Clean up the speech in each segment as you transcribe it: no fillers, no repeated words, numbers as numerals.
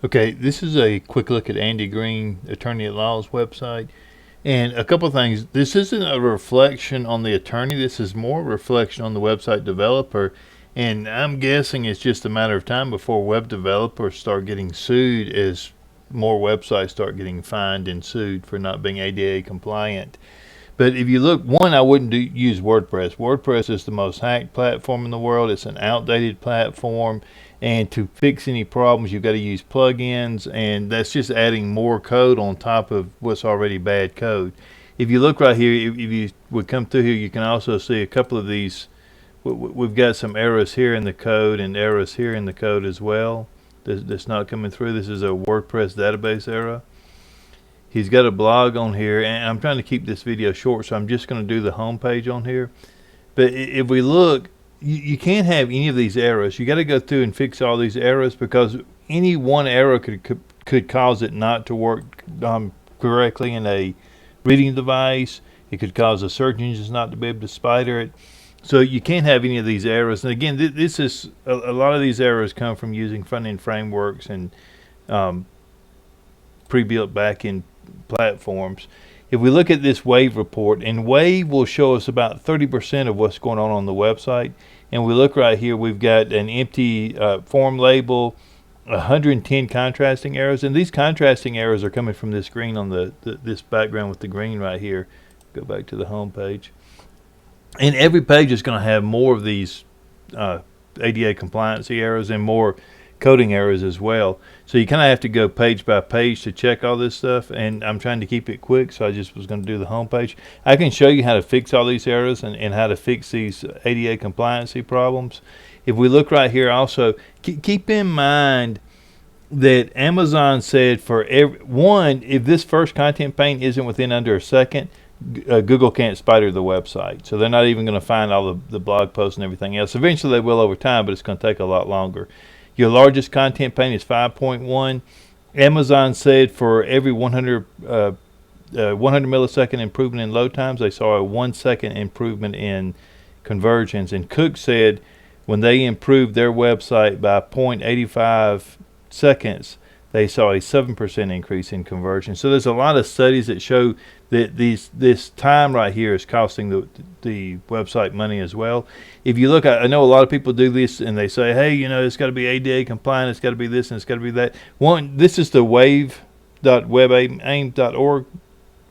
Okay, this is a quick look at Andy Green, attorney at law's website. And a couple of things. This isn't a reflection on the attorney. This is more a reflection on the website developer. And I'm guessing it's just a matter of time before web developers start getting sued as more websites start getting fined and sued for not being ADA compliant. But if you look, one, I wouldn't use WordPress. WordPress is the most hacked platform in the world. It's an outdated platform. And to fix any problems, you've got to use plugins. And that's just adding more code on top of what's already bad code. If you look right here, if you would come through here, you can also see a couple of these. We've got some errors here in the code and errors here in the code as well. That's not coming through. This is a WordPress database error. He's got a blog on here, and I'm trying to keep this video short, so I'm just going to do the home page on here. But if we look, you can't have any of these errors. You got to go through and fix all these errors, because any one error could cause it not to work correctly in a reading device. It could cause the search engines not to be able to spider it. So you can't have any of these errors. And again, this is a lot of these errors come from using front-end frameworks and pre-built back-end platforms. If we look at this Wave report, and Wave will show us about 30% of what's going on the website, and we look right here, we've got an empty form label, 110 contrasting errors, and these contrasting errors are coming from this green on this background with the green right here. Go back to the home page. And every page is going to have more of these ADA compliancy errors and more coding errors as well. So you kind of have to go page by page to check all this stuff, and I'm trying to keep it quick, so I just was going to do the home page. I can show you how to fix all these errors and how to fix these ADA compliancy problems. If we look right here also, keep in mind that Amazon said for if this first content pane isn't within under a second, Google can't spider the website. So they're not even going to find all the blog posts and everything else. Eventually they will over time, but it's going to take a lot longer. Your largest content pane is 5.1. Amazon said for every 100 millisecond improvement in load times, they saw a 1 second improvement in conversions. And Cook said when they improved their website by 0.85 seconds, they saw a 7% increase in conversion. So there's a lot of studies that show that this time right here is costing the website money as well. If you look, I know a lot of people do this and they say, hey, it's got to be ADA compliant, it's got to be this and it's got to be that. This is the wave.webaim.org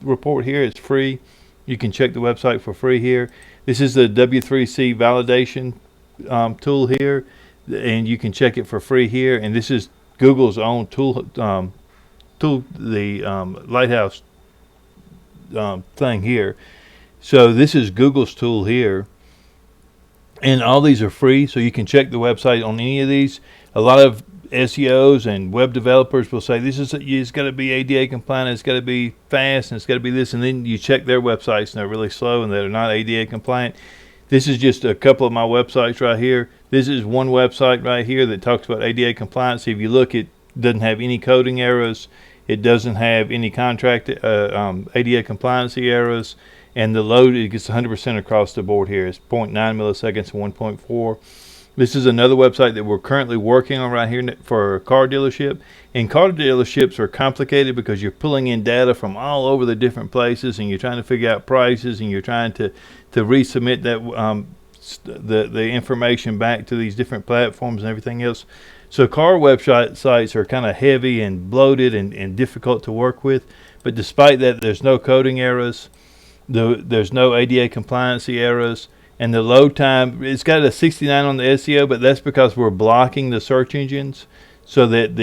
report here. It's free. You can check the website for free here. This is the W3C validation tool here, and you can check it for free here. And this is Google's own tool, the Lighthouse thing here. So this is Google's tool here, and all these are free, so you can check the website on any of these. A lot of SEOs and web developers will say it's got to be ADA compliant, it's got to be fast, and it's got to be this, and then you check their websites and they're really slow and they're not ADA compliant. This is just a couple of my websites right here. This is one website right here that talks about ADA compliance. If you look, it doesn't have any coding errors. It doesn't have any contract ADA compliancy errors. And the load, it gets 100% across the board here. It's 0.9 milliseconds and 1.4. This is another website that we're currently working on right here for a car dealership. And car dealerships are complicated because you're pulling in data from all over the different places, and you're trying to figure out prices, and you're trying to resubmit that the information back to these different platforms and everything else. So car websites are kind of heavy and bloated and difficult to work with. But despite that, there's no coding errors. There's no ADA compliancy errors. And the load time, it's got a 69 on the SEO, but that's because we're blocking the search engines so that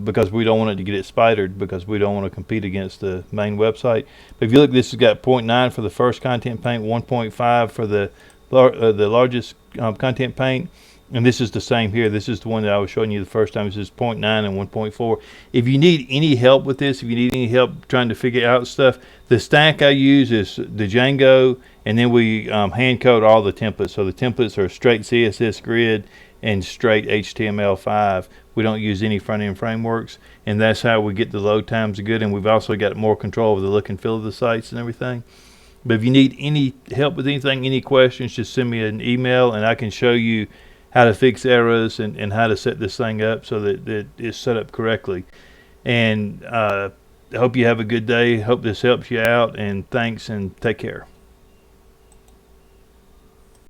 because we don't want it to get it spidered, because we don't want to compete against the main website. But if you look, this has got 0.9 for the first content pane, 1.5 for the largest content pane. And this is the same here. This is the one that I was showing you the first time. This is 0.9 and 1.4. If you need any help with this, if you need any help trying to figure out stuff, the stack I use is the Django, and then we hand code all the templates. So the templates are straight CSS grid and straight HTML5. We don't use any front-end frameworks, and that's how we get the load times good. And we've also got more control over the look and feel of the sites and everything. But if you need any help with anything, any questions, just send me an email, and I can show you how to fix errors and how to set this thing up so that it's set up correctly. And I hope you have a good day. Hope this helps you out, and thanks, and take care.